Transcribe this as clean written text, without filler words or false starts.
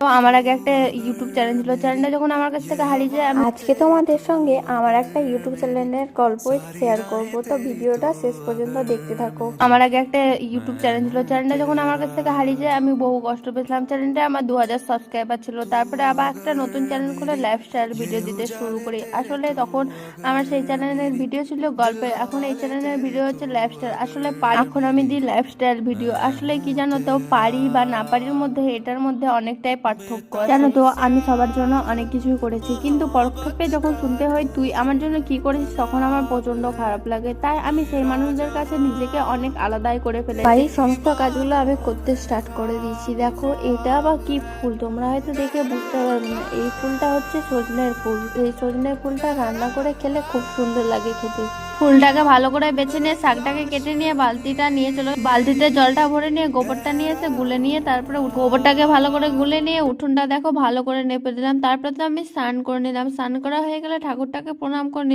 তো আমার আগে একটা ইউটিউব চ্যানেল ছিল, চ্যানেলটা যখন আমার কাছ থেকে হারিয়ে যায় আজকে তোমাদের সঙ্গে আমার একটা ইউটিউব চ্যানেলের গল্প শেয়ার করব, তো ভিডিওটা শেষ পর্যন্ত দেখতে থাকো। আমার আগে একটা ইউটিউব চ্যানেল ছিল, চ্যানেলটা যখন আমার কাছ থেকে হারিয়ে যায় আমি বহু কষ্ট পেয়েছিলাম। চ্যানেলটা আমার 2000 সাবস্ক্রাইবার ছিল। তারপরে আবার একটা নতুন চ্যানেল খুলে লাইফস্টাইল ভিডিও দিতে শুরু করি। আসলে তখন আমার সেই চ্যানেলের ভিডিও ছিল গল্পের, এখন এই চ্যানেলের ভিডিও হচ্ছে লাইফস্টাইল। আসলে পারি, এখন আমি দিই লাইফস্টাইল ভিডিও। আসলে কি জানো তো, পারি বা না পারির মধ্যে এটার মধ্যে অনেকটাই পার্থক্য আছে। জানো তো, আমি সবার জন্য অনেক কিছুই করেছি, কিন্তু পরোক্ষে যখন শুনতে হয় তুই আমার জন্য কি করেছিস, তখন আমার প্রচন্ড খারাপ লাগে। তাই আমি সেই মানুষদের কাছে নিজেকে অনেক আলাদাই করে ফেলেছি। বাড়ির সমস্ত কাজগুলো আমি করতে স্টার্ট করে দিয়েছি। দেখো এটা বা কি ফুল, তোমরা হয়তো দেখে বুঝতে পারবে না। এই ফুলটা হচ্ছে সজনের ফুল। এই সজনের ফুলটা রান্না করে খেলে খুব সুন্দর লাগে খেতে। ফুলটাকে ভালো করে বেছে নিয়ে শাকটাকে কেটে নিয়ে বালতিটা নিয়ে চলো, বালতিতে জলটা ভরে নিয়ে গোবরটা নিয়ে এসে গুলে নিয়ে তারপরে গোবরটাকে ভালো করে গুলে নিয়ে উঠোনটা দেখো ভালো করে নেপে দিলাম। তারপরে তো আমি স্নান করে নিলাম। স্নান করা হয়ে গেলে ঠাকুরটাকে প্রণাম করে নিলাম।